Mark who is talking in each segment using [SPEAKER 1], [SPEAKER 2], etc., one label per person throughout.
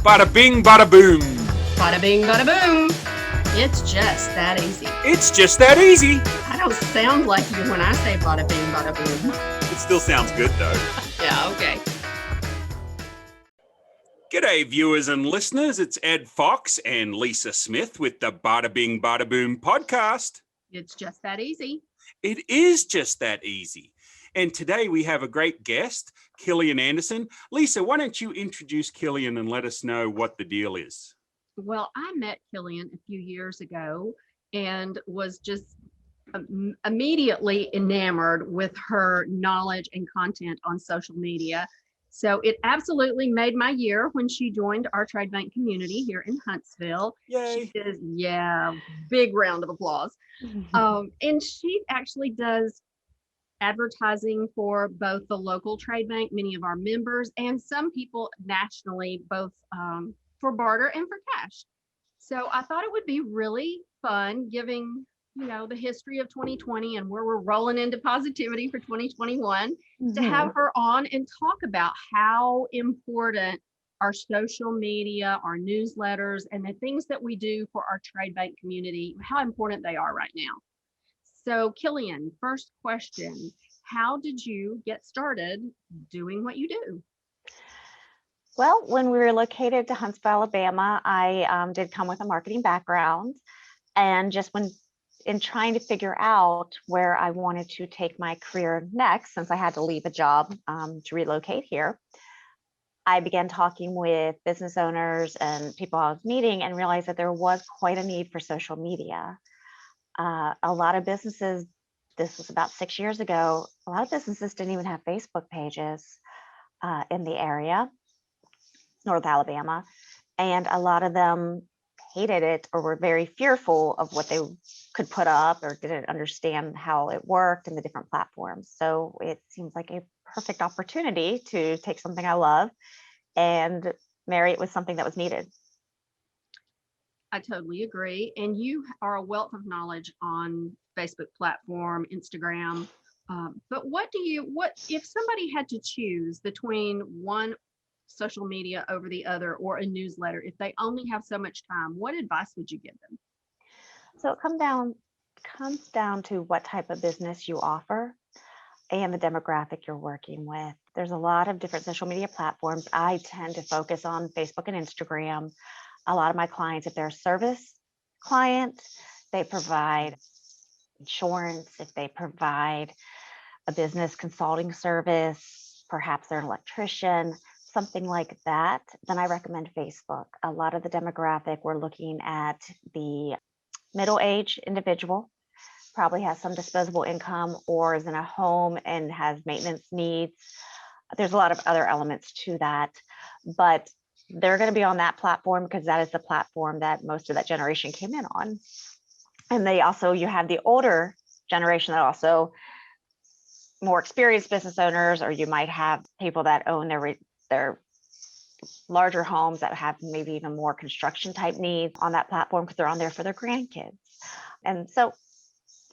[SPEAKER 1] Bada bing, bada boom.
[SPEAKER 2] Bada bing, bada boom. It's just that easy.
[SPEAKER 1] It's just that easy.
[SPEAKER 2] I don't sound like you when I say bada bing, bada boom.
[SPEAKER 1] It still sounds good though.
[SPEAKER 2] Yeah, okay.
[SPEAKER 1] G'day viewers and listeners. It's Ed Fox and Lisa Smith with the Bada Bing, Bada Boom podcast.
[SPEAKER 2] It's just that easy.
[SPEAKER 1] It is just that easy. And today we have a great guest, K.Kiliaen Anderson. Lisa, why don't you introduce K.Kiliaen and let us know what the deal is?
[SPEAKER 2] Well, I met K.Kiliaen a few years ago and was just immediately enamored with her knowledge and content on social media. So it absolutely made my year when she joined our Tradebank community here in Huntsville.
[SPEAKER 1] Yay.
[SPEAKER 2] She is, big round of applause. And she actually does advertising for both the local trade bank, many of our members, and some people nationally, both for barter and for cash. So I thought it would be really fun giving, the history of 2020 and where we're rolling into positivity for 2021 to have her on and talk about how important our social media, our newsletters, and the things that we do for our trade bank community, how important they are right now. So K.Kiliaen, first question, how did you get started doing what you do?
[SPEAKER 3] Well, when we were located to Huntsville, Alabama, I did come with a marketing background, and just when in trying to figure out where I wanted to take my career next, since I had to leave a job to relocate here, I began talking with business owners and people I was meeting and realized that there was quite a need for social media. A lot of businesses, this was about 6 years ago, a lot of businesses didn't even have Facebook pages in the area, North Alabama, and a lot of them hated it or were very fearful of what they could put up or didn't understand how it worked in the different platforms. So it seems like a perfect opportunity to take something I love and marry it with something that was needed.
[SPEAKER 2] I totally agree. And you are a wealth of knowledge on Facebook platform, Instagram. But what if somebody had to choose between one social media over the other or a newsletter, if they only have so much time, what advice would you give them?
[SPEAKER 3] So it comes down to what type of business you offer and the demographic you're working with. There's a lot of different social media platforms. I tend to focus on Facebook and Instagram. A lot of my clients, if they're a service client, they provide insurance. If they provide a business consulting service, perhaps they're an electrician, something like that, then I recommend Facebook. A lot of the demographic, we're looking at the middle-aged individual, probably has some disposable income or is in a home and has maintenance needs. There's a lot of other elements to that, but they're going to be on that platform because that is the platform that most of that generation came in on. And you have the older generation that also more experienced business owners, or you might have people that own their larger homes that have maybe even more construction type needs on that platform because they're on there for their grandkids. And so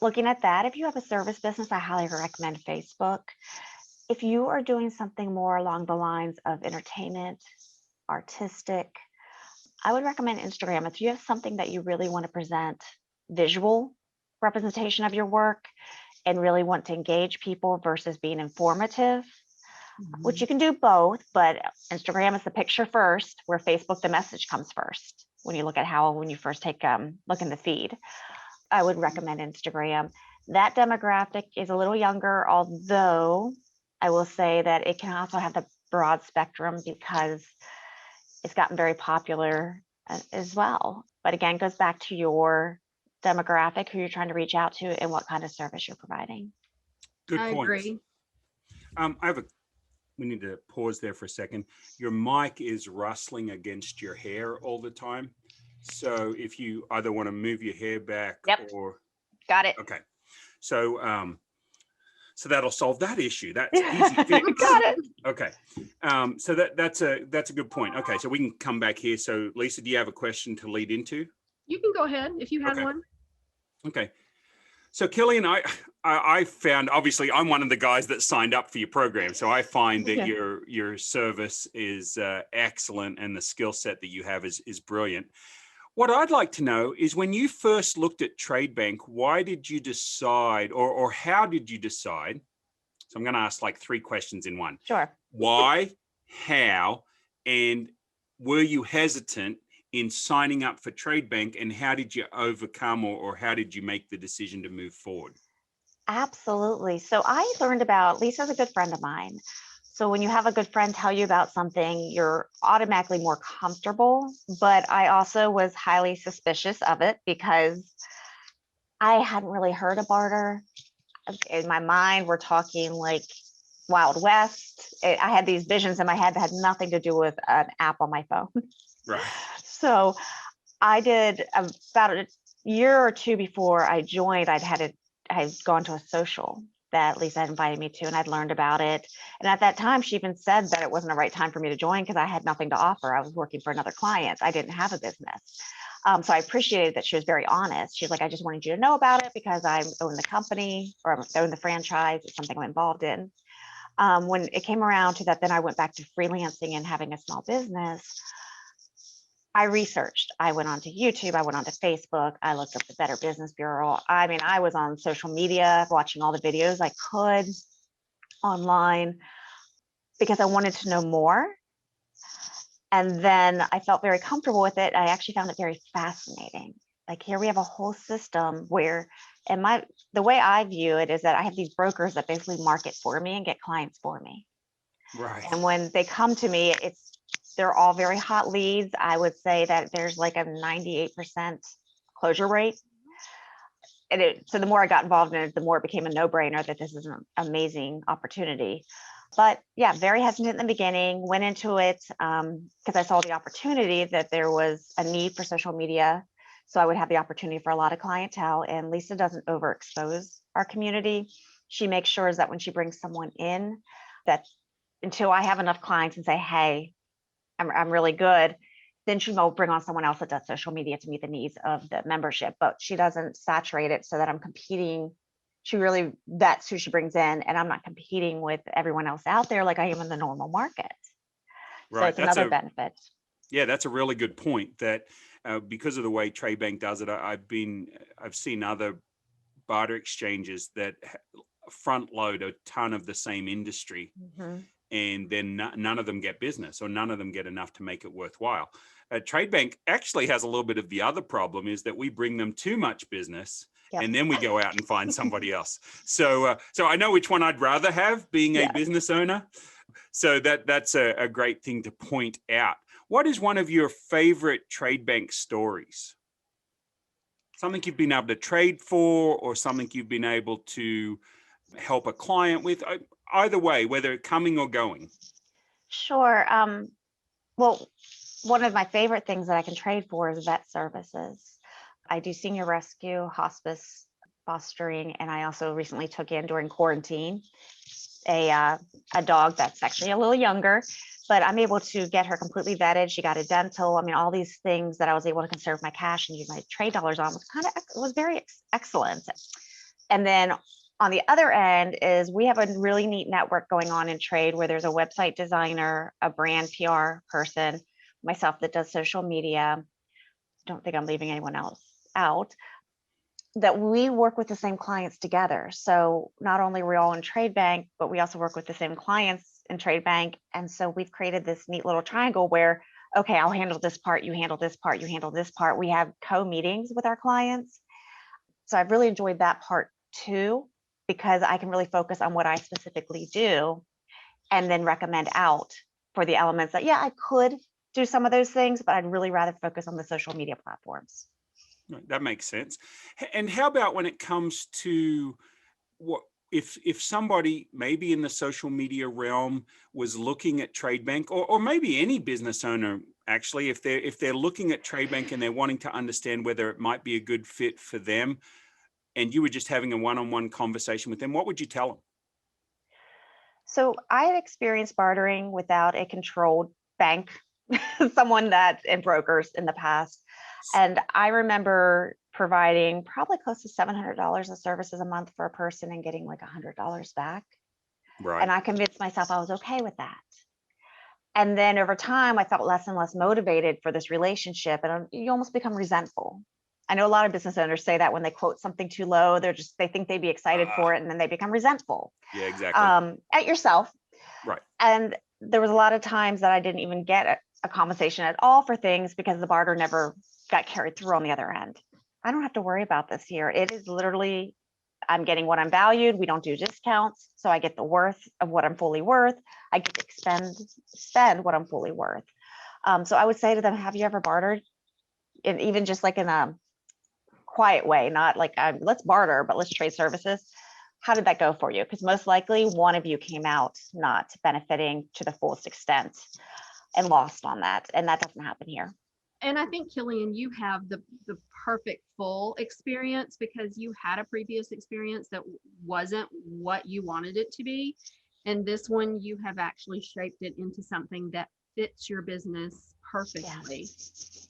[SPEAKER 3] looking at that, if you have a service business, I highly recommend Facebook. If you are doing something more along the lines of entertainment, artistic, I would recommend Instagram. If you have something that you really want to present visual representation of your work and really want to engage people versus being informative, which you can do both, but Instagram is the picture first, where Facebook, the message comes first. When you look at when you first look in the feed, I would recommend Instagram. That demographic is a little younger, although I will say that it can also have the broad spectrum because it's gotten very popular as well. But again, it goes back to your demographic, who you're trying to reach out to, and what kind of service you're providing.
[SPEAKER 1] Good
[SPEAKER 2] I
[SPEAKER 1] point.
[SPEAKER 2] agree.
[SPEAKER 1] We need to pause there for a second. Your mic is rustling against your hair all the time. So if you either want to move your hair back or...
[SPEAKER 3] Got it.
[SPEAKER 1] Okay. So that'll solve that issue. That's easy fix.
[SPEAKER 3] Got it.
[SPEAKER 1] Okay. So that's a good point. Okay. So we can come back here. So Lisa, do you have a question to lead into?
[SPEAKER 2] You can go ahead if you have one.
[SPEAKER 1] Okay. So Kiliaen, I found, obviously I'm one of the guys that signed up for your program. So I find that your service is excellent and the skill set that you have is brilliant. What I'd like to know is when you first looked at Tradebank, why did you decide or how did you decide? So I'm going to ask like 3 questions in one.
[SPEAKER 3] Sure.
[SPEAKER 1] Why, how, and were you hesitant in signing up for Tradebank, and how did you overcome or how did you make the decision to move forward?
[SPEAKER 3] Absolutely. So I learned about, Lisa's a good friend of mine. So when you have a good friend tell you about something, you're automatically more comfortable. But I also was highly suspicious of it because I hadn't really heard of barter. In my mind, we're talking like Wild West. I had these visions in my head that had nothing to do with an app on my phone.
[SPEAKER 1] Right.
[SPEAKER 3] So I did about a year or 2 before I joined, I had gone to a social that Lisa had invited me to, and I'd learned about it. And at that time, she even said that it wasn't the right time for me to join because I had nothing to offer. I was working for another client. I didn't have a business. So I appreciated that she was very honest. She's like, I just wanted you to know about it because I own the company or I own the franchise. It's something I'm involved in. When it came around to that, then I went back to freelancing and having a small business. I researched. I went onto YouTube. I went onto Facebook. I looked up the Better Business Bureau. I mean, I was on social media, watching all the videos I could online because I wanted to know more. And then I felt very comfortable with it. I actually found it very fascinating. Like here we have a whole system where, and the way I view it is that I have these brokers that basically market for me and get clients for me.
[SPEAKER 1] Right.
[SPEAKER 3] And when they come to me, they're all very hot leads. I would say that there's like a 98% closure rate. And so the more I got involved in it, the more it became a no-brainer that this is an amazing opportunity. But yeah, very hesitant in the beginning, went into it because I saw the opportunity that there was a need for social media. So I would have the opportunity for a lot of clientele. And Lisa doesn't overexpose our community. She makes sure that when she brings someone in, that until I have enough clients and say, hey, I'm really good, then she will bring on someone else that does social media to meet the needs of the membership. But she doesn't saturate it so that I'm competing. She really vets who she brings in, and I'm not competing with everyone else out there like I am in the normal market.
[SPEAKER 1] Right.
[SPEAKER 3] So it's another benefit.
[SPEAKER 1] Yeah, that's a really good point. That because of the way Tradebank does it, I've seen other barter exchanges that front load a ton of the same industry. Mm-hmm. And then none of them get business or none of them get enough to make it worthwhile. Tradebank actually has a little bit of the other problem is that we bring them too much business. Yep. And then we go out and find somebody else. So I know which one I'd rather have being a business owner. So that's a great thing to point out. What is one of your favorite Tradebank stories? Something you've been able to trade for or something you've been able to help a client with? Either way, whether coming or going.
[SPEAKER 3] Sure. Well, one of my favorite things that I can trade for is vet services. I do senior rescue, hospice, fostering, and I also recently took in during quarantine a dog that's actually a little younger, but I'm able to get her completely vetted. She got a dental. I mean, all these things that I was able to conserve my cash and use my trade dollars on was very excellent. And then on the other end is we have a really neat network going on in trade where there's a website designer, a brand PR person, myself that does social media. Don't think I'm leaving anyone else out, that we work with the same clients together. So not only are we all in Tradebank, but we also work with the same clients in Tradebank. And so we've created this neat little triangle where, okay, I'll handle this part, you handle this part, you handle this part. We have co-meetings with our clients. So I've really enjoyed that part too, because I can really focus on what I specifically do and then recommend out for the elements that, I could do some of those things, but I'd really rather focus on the social media platforms.
[SPEAKER 1] That makes sense. And how about when it comes to what if somebody maybe in the social media realm was looking at Tradebank or maybe any business owner, actually, if they're looking at Tradebank and they're wanting to understand whether it might be a good fit for them, and you were just having a one-on-one conversation with them, what would you tell them?
[SPEAKER 3] So I had experienced bartering without a controlled bank, someone that in brokers in the past. And I remember providing probably close to $700 of services a month for a person and getting like $100 back.
[SPEAKER 1] Right.
[SPEAKER 3] And I convinced myself I was okay with that. And then over time, I felt less and less motivated for this relationship, and you almost become resentful. I know a lot of business owners say that when they quote something too low, they think they'd be excited for it, and then they become resentful.
[SPEAKER 1] Yeah, exactly.
[SPEAKER 3] At yourself.
[SPEAKER 1] Right.
[SPEAKER 3] And there was a lot of times that I didn't even get a compensation at all for things because the barter never got carried through on the other end. I don't have to worry about this here. It is literally, I'm getting what I'm valued. We don't do discounts. So I get the worth of what I'm fully worth. I get to spend what I'm fully worth. So I would say to them, have you ever bartered? And even just like in a quiet way, not like let's barter, but let's trade services. How did that go for you? Because most likely one of you came out not benefiting to the fullest extent and lost on that. And that doesn't happen here.
[SPEAKER 2] And I think, K.Kiliaen, you have the perfect full experience because you had a previous experience that wasn't what you wanted it to be. And this one, you have actually shaped it into something that fits your business perfectly.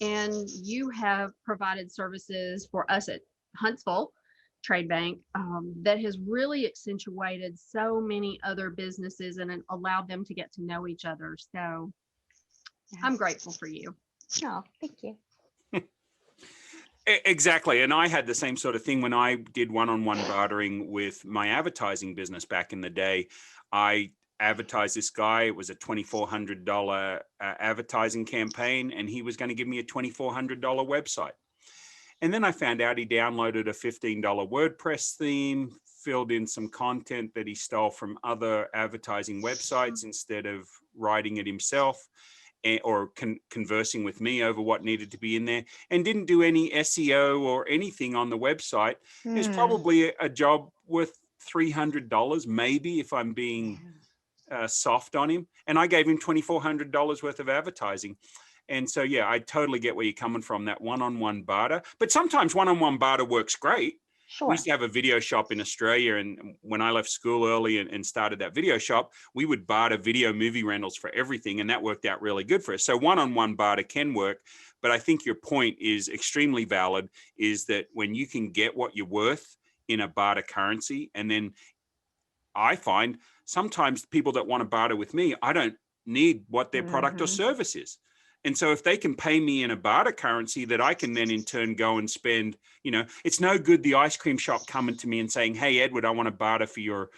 [SPEAKER 2] Yeah. And you have provided services for us at Huntsville Tradebank that has really accentuated so many other businesses and allowed them to get to know each other. So yes. I'm grateful for you.
[SPEAKER 3] Oh, thank you.
[SPEAKER 1] Exactly. And I had the same sort of thing when I did one-on-one bartering with my advertising business back in the day. I advertised this guy. It was a $2,400 advertising campaign, and he was going to give me a $2,400 website. And then I found out he downloaded a $15 WordPress theme, filled in some content that he stole from other advertising websites instead of writing it himself, or conversing with me over what needed to be in there, and didn't do any SEO or anything on the website. It's probably a job worth $300, maybe, if I'm being soft on him. And I gave him $2,400 worth of advertising. And so, yeah, I totally get where you're coming from, that one-on-one barter. But sometimes one-on-one barter works great. Sure. We used to have a video shop in Australia, and when I left school early and started that video shop, we would barter video movie rentals for everything, and that worked out really good for us. So one-on-one barter can work, but I think your point is extremely valid, is that when you can get what you're worth in a barter currency, and then I find sometimes people that want to barter with me, I don't need what their product or service is. And so if they can pay me in a barter currency that I can then in turn go and spend, it's no good the ice cream shop coming to me and saying, hey, Edward, I want to barter for your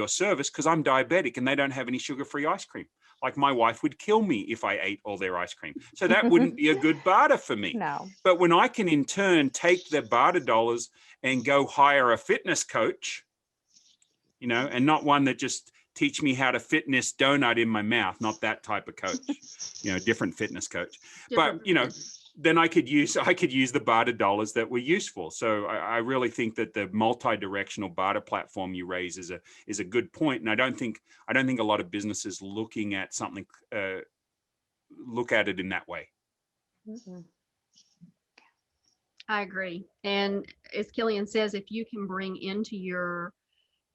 [SPEAKER 1] service because I'm diabetic and they don't have any sugar-free ice cream. Like my wife would kill me if I ate all their ice cream. So that wouldn't be a good barter for me.
[SPEAKER 3] No.
[SPEAKER 1] But when I can in turn take the barter dollars and go hire a fitness coach, and not one that just teach me how to fitness donut in my mouth, not that type of coach, different fitness coach. But, then I could use the barter dollars that were useful. So I really think that the multi-directional barter platform you raise is a good point. And I don't think a lot of businesses looking at something, look at it in that way.
[SPEAKER 3] Mm-hmm.
[SPEAKER 2] I agree. And as K.Kiliaen says, if you can bring into your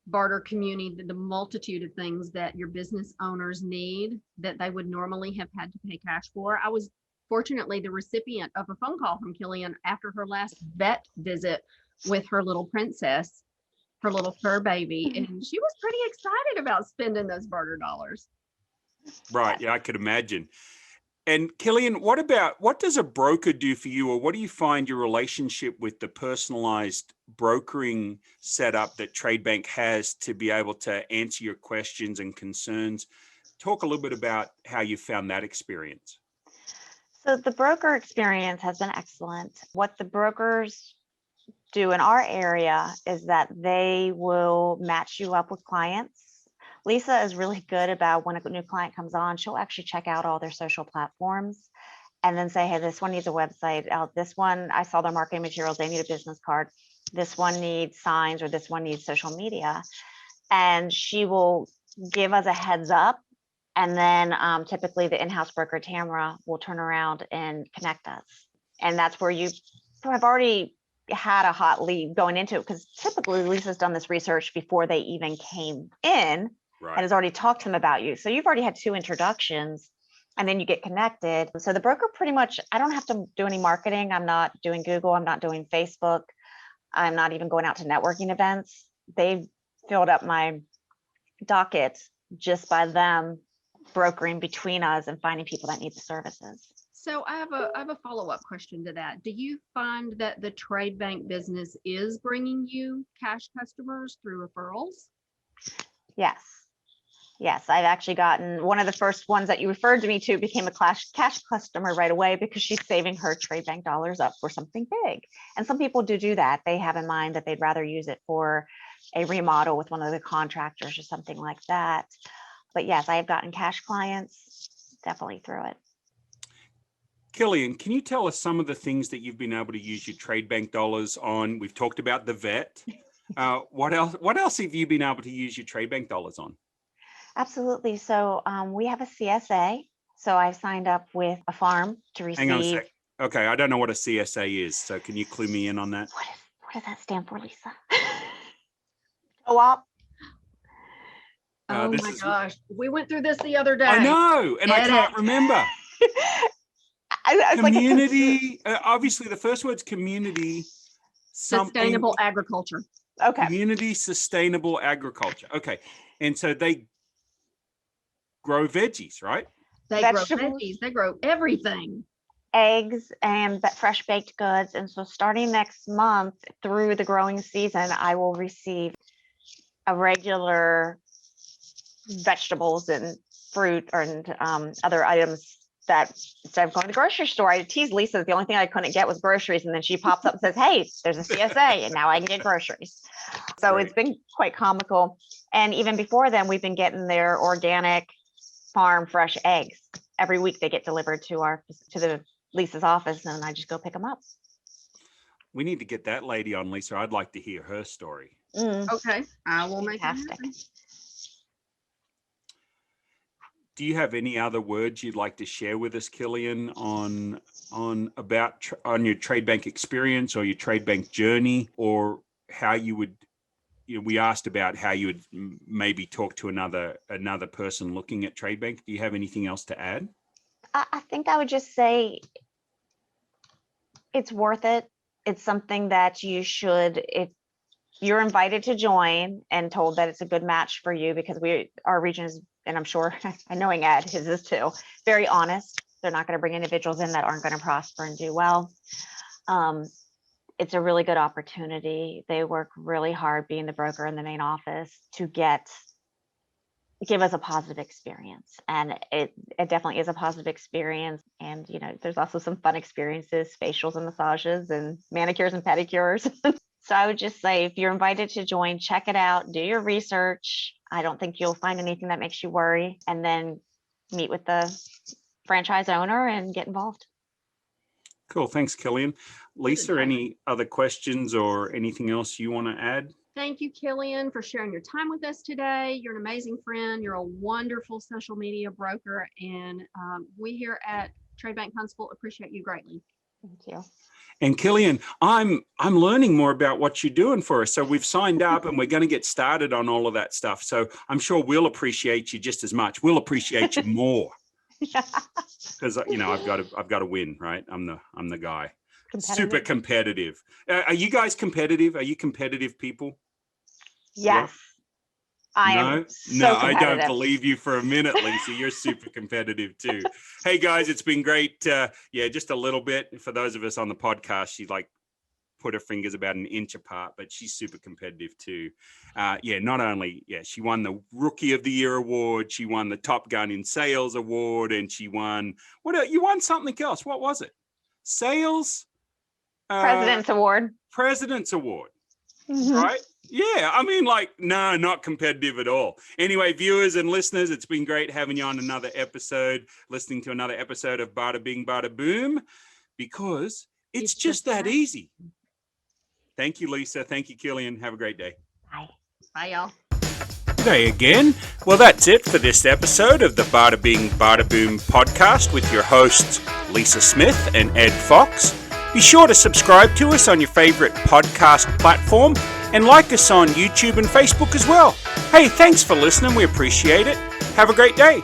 [SPEAKER 2] barter community the multitude of things that your business owners need that they would normally have had to pay cash for. I was fortunately the recipient of a phone call from K.Kiliaen after her last vet visit with her little princess, her little fur baby, and she was pretty excited about spending those barter dollars.
[SPEAKER 1] Right. Yeah, I could imagine. And K.Kiliaen, what does a broker do for you, or what do you find your relationship with the personalized brokering setup that Tradebank has to be able to answer your questions and concerns? Talk a little bit about how you found that experience.
[SPEAKER 3] So the broker experience has been excellent. What the brokers do in our area is that they will match you up with clients. Lisa is really good about when a new client comes on, she'll actually check out all their social platforms and then say, hey, this one needs a website. This one, I saw their marketing materials, they need a business card. This one needs signs, or this one needs social media. And she will give us a heads up. And then typically the in-house broker, Tamara, will turn around and connect us. And that's where you have already had a hot lead going into it, because typically Lisa's done this research before they even came in. Right. And has already talked to them about you. So you've already had 2 introductions and then you get connected. So the broker pretty much, I don't have to do any marketing. I'm not doing Google. I'm not doing Facebook. I'm not even going out to networking events. They've filled up my docket just by them brokering between us and finding people that need the services.
[SPEAKER 2] So I have a follow-up question to that. Do you find that the trade bank business is bringing you cash customers through referrals?
[SPEAKER 3] Yes. Yes, I've actually gotten one of the first ones that you referred to me to became a cash customer right away because she's saving her trade bank dollars up for something big. And some people do that. They have in mind that they'd rather use it for a remodel with one of the contractors or something like that. But yes, I have gotten cash clients definitely through it.
[SPEAKER 1] K.Kiliaen, can you tell us some of the things that you've been able to use your trade bank dollars on? We've talked about the vet. What else have you been able to use your trade bank dollars on?
[SPEAKER 3] Absolutely. So we have a CSA. So I've signed up with a farm to receive.
[SPEAKER 1] Hang on a sec. Okay, I don't know what a CSA is. So can you clue me in on that?
[SPEAKER 3] What does that stand for, Lisa? Co-op.
[SPEAKER 2] Oh my gosh. We went through this the other day.
[SPEAKER 1] I know, and I can't remember. Community, obviously the first word's community.
[SPEAKER 2] Sustainable agriculture.
[SPEAKER 3] Okay.
[SPEAKER 1] Community sustainable agriculture. Okay. And so they grow veggies, right?
[SPEAKER 2] They grow veggies. They grow everything.
[SPEAKER 3] Eggs and fresh baked goods. And so starting next month through the growing season, I will receive a regular vegetables and fruit and other items that instead of going to the grocery store, I teased Lisa that the only thing I couldn't get was groceries. And then she pops up and says, hey, there's a CSA and now I can get groceries. So It's been quite comical. And even before then, we've been getting their organic farm fresh eggs. Every week they get delivered to the Lisa's office and I just go pick them up.
[SPEAKER 1] We need to get that lady on, Lisa. I'd like to hear her story.
[SPEAKER 2] Okay. I will make it happen.
[SPEAKER 1] Do you have any other words you'd like to share with us, K.Kiliaen, on your trade bank experience or your trade bank journey, or how you would? We asked about how you would maybe talk to another person looking at trade bank. Do you have anything else to add?
[SPEAKER 3] I think I would just say it's worth it. It's something that you should. If you're invited to join and told that it's a good match for you, because our region is. And I'm sure, knowing Ed, his is too, very honest. They're not going to bring individuals in that aren't going to prosper and do well. It's a really good opportunity. They work really hard being the broker in the main office to give us a positive experience. And it definitely is a positive experience. And, there's also some fun experiences, facials and massages and manicures and pedicures. So I would just say, if you're invited to join, check it out, do your research. I don't think you'll find anything that makes you worry, and then meet with the franchise owner and get involved.
[SPEAKER 1] Cool. Thanks, K.Kiliaen. Lisa, any other questions or anything else you want to add?
[SPEAKER 2] Thank you, K.Kiliaen, for sharing your time with us today. You're an amazing friend. You're a wonderful social media broker, and we here at Trade Bank Huntsville appreciate you greatly.
[SPEAKER 3] Thank you.
[SPEAKER 1] And K.Kiliaen, I'm learning more about what you're doing for us. So we've signed up and we're going to get started on all of that stuff. So I'm sure we'll appreciate you just as much. We'll appreciate you more. Because I've got to win, right? I'm the guy. Super competitive. Are you guys competitive? Are you competitive people?
[SPEAKER 3] Yes. I am
[SPEAKER 1] No, I don't believe you for a minute, Lisa. You're super competitive too. Hey guys, it's been great. Just a little bit for those of us on the podcast. She put her fingers about an inch apart, but she's super competitive too. Not only she won the Rookie of the Year award, she won the Top Gun in Sales award, and she won you won something else. What was it? Sales
[SPEAKER 3] President's Award.
[SPEAKER 1] President's Award.
[SPEAKER 3] Mm-hmm.
[SPEAKER 1] Right? Yeah, no, not competitive at all. Anyway, viewers and listeners, it's been great having you on another episode, listening to another episode of Bada Bing, Bada Boom, because it's just that easy. Thank you, Lisa. Thank you, K.Kiliaen. Have a great day.
[SPEAKER 3] Bye.
[SPEAKER 2] Bye, y'all.
[SPEAKER 1] G'day again. Well, that's it for this episode of the Bada Bing, Bada Boom podcast with your hosts, Lisa Smith and Ed Fox. Be sure to subscribe to us on your favorite podcast platform and like us on YouTube and Facebook as well. Hey, thanks for listening. We appreciate it. Have a great day.